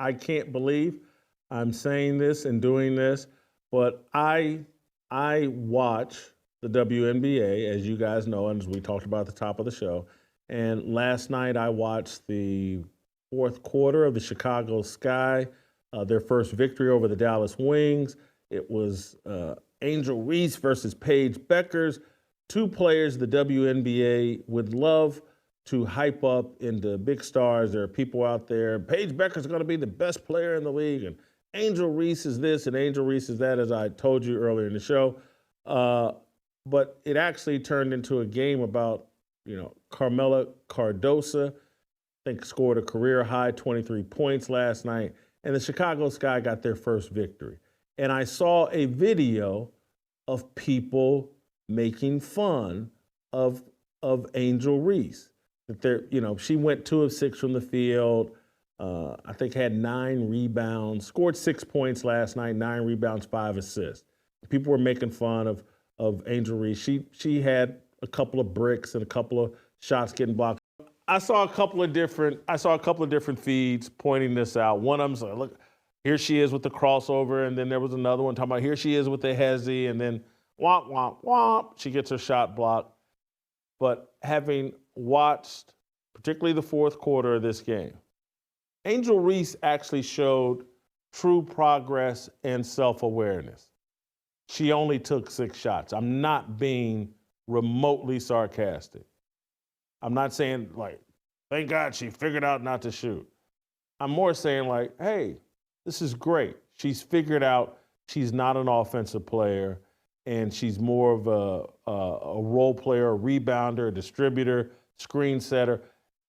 I can't believe I'm saying this and doing this, but I watch the WNBA, as you guys know, and as we talked about at the top of the show. And last night I watched the fourth quarter of the Chicago Sky, their first victory over the Dallas Wings. It was Angel Reese versus Paige Beckers, two players the WNBA would love to hype up into big stars. There are people out there. Paige Beckers is going to be the best player in the league, and Angel Reese is this and Angel Reese is that, as I told you earlier in the show. But it actually turned into a game about, Carmela Cardosa, I think scored a career high 23 points last night, and the Chicago Sky got their first victory. And I saw a video of people making fun of Angel Reese. That she went 2 of 6 from the field. I think had 9 rebounds, scored 6 points last night, 9 rebounds, 5 assists. People were making fun of Angel Reese. She had a couple of bricks and a couple of shots getting blocked. I saw a couple of different feeds pointing this out. One of them said, "Look, here she is with the crossover," and then there was another one talking about here she is with the hezzy, and then womp womp womp, she gets her shot blocked. But having watched particularly the fourth quarter of this game, Angel Reese actually showed true progress and self-awareness. She only took 6 shots. I'm not being remotely sarcastic. I'm not saying, thank God she figured out not to shoot. I'm more saying, hey, this is great. She's figured out she's not an offensive player, and she's more of a role player, a rebounder, a distributor, screen setter.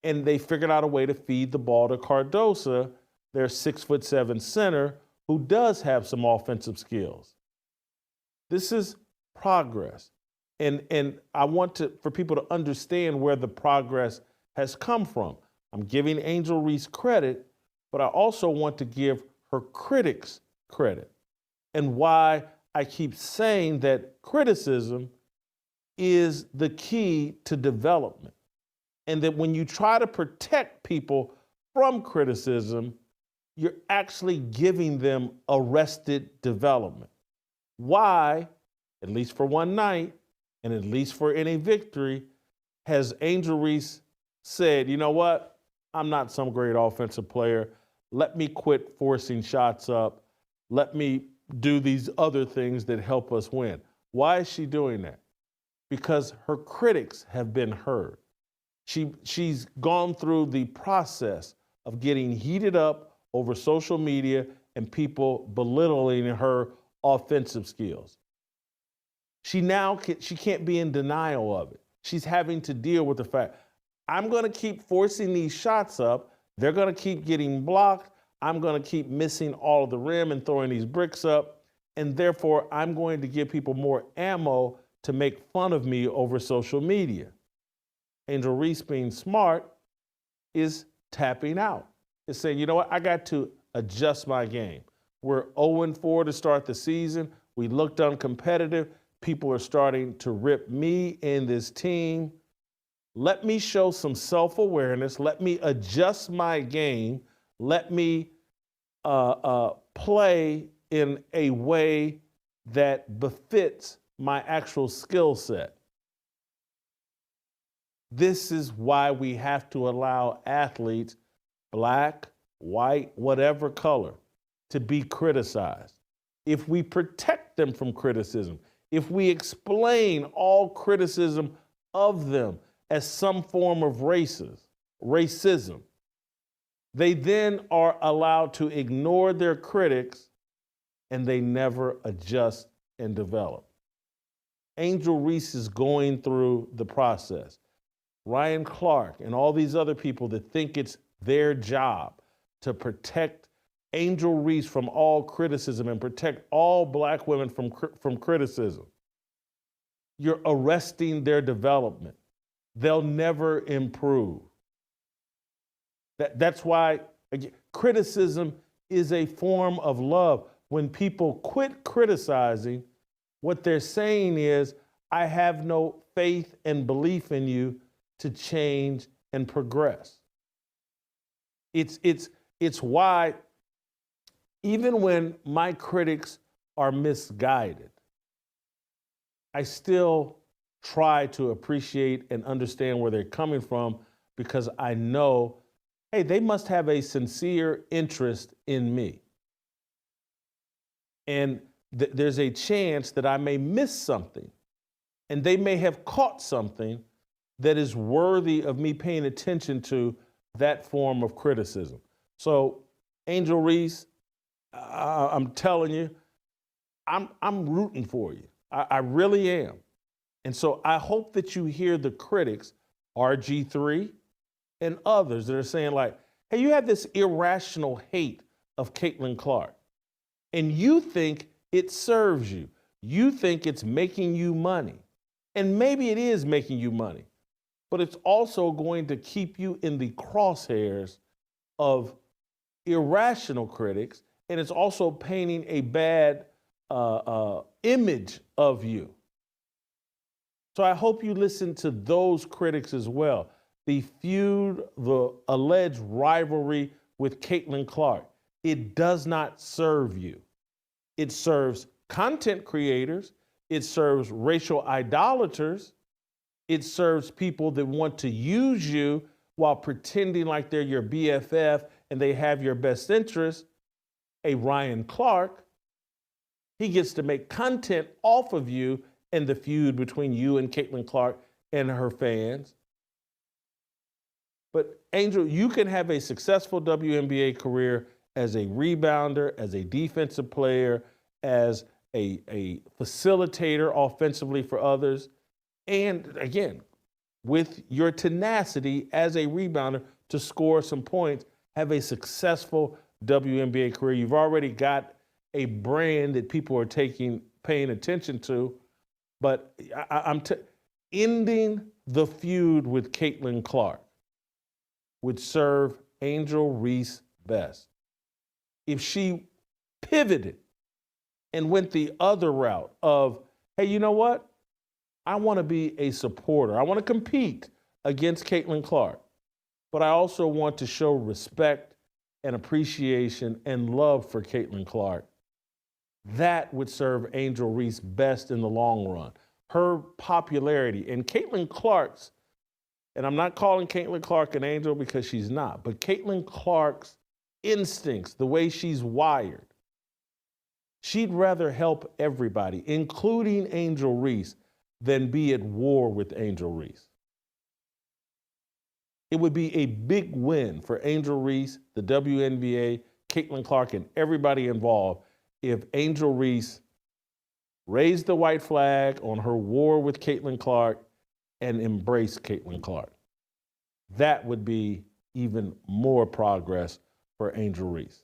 And they figured out a way to feed the ball to Cardosa, their 6'7" center, who does have some offensive skills. This is progress. And I want for people to understand where the progress has come from. I'm giving Angel Reese credit, but I also want to give her critics credit. And why I keep saying that criticism is the key to development. And that when you try to protect people from criticism, you're actually giving them arrested development. Why, at least for one night, and at least for any victory, has Angel Reese said, you know what? I'm not some great offensive player. Let me quit forcing shots up. Let me do these other things that help us win. Why is she doing that? Because her critics have been heard. She's gone through the process of getting heated up over social media and people belittling her offensive skills. She can't be in denial of it. She's having to deal with the fact, I'm going to keep forcing these shots up. They're going to keep getting blocked. I'm going to keep missing all of the rim and throwing these bricks up. And therefore, I'm going to give people more ammo to make fun of me over social media. Angel Reese, being smart, is tapping out. Is saying, you know what? I got to adjust my game. We're 0-4 to start the season. We looked uncompetitive. People are starting to rip me and this team. Let me show some self-awareness. Let me adjust my game. Let me play in a way that befits my actual skill set. This is why we have to allow athletes, black, white, whatever color, to be criticized. If we protect them from criticism, if we explain all criticism of them as some form of racism, they then are allowed to ignore their critics and they never adjust and develop. Angel Reese is going through the process. Ryan Clark and all these other people that think it's their job to protect Angel Reese from all criticism and protect all black women from criticism. You're arresting their development. They'll never improve. That's why, again, criticism is a form of love. When people quit criticizing, what they're saying is, I have no faith and belief in you to change and progress. It's why even when my critics are misguided, I still try to appreciate and understand where they're coming from because I know, hey, they must have a sincere interest in me. And there's a chance that I may miss something, and they may have caught something that is worthy of me paying attention to that form of criticism. So, Angel Reese, I'm telling you, I'm rooting for you. I really am. And so I hope that you hear the critics, RG3 and others that are saying like, hey, you have this irrational hate of Caitlyn Clark, and you think it serves you. You think it's making you money. And maybe it is making you money, but it's also going to keep you in the crosshairs of irrational critics, and it's also painting a bad image of you. So I hope you listen to those critics as well. The feud, the alleged rivalry with Caitlyn Clark, it does not serve you. It serves content creators, it serves racial idolaters, it serves people that want to use you while pretending like they're your BFF and they have your best interest. A Ryan Clark, he gets to make content off of you and the feud between you and Caitlyn Clark and her fans. But Angel, you can have a successful WNBA career as a rebounder, as a defensive player, as a facilitator offensively for others, and again, with your tenacity as a rebounder to score some points, have a successful WNBA career. You've already got a brand that people are paying attention to, but ending the feud with Caitlyn Clark would serve Angel Reese best. If she pivoted and went the other route of, hey, you know what? I want to be a supporter. I want to compete against Caitlyn Clark, but I also want to show respect and appreciation and love for Caitlyn Clark. That would serve Angel Reese best in the long run. Her popularity and Caitlyn Clark's, and I'm not calling Caitlyn Clark an angel because she's not, but Caitlyn Clark's instincts, the way she's wired, she'd rather help everybody, including Angel Reese, than be at war with Angel Reese. It would be a big win for Angel Reese, the WNBA, Caitlyn Clark, and everybody involved if Angel Reese raised the white flag on her war with Caitlyn Clark and embraced Caitlyn Clark. That would be even more progress for Angel Reese.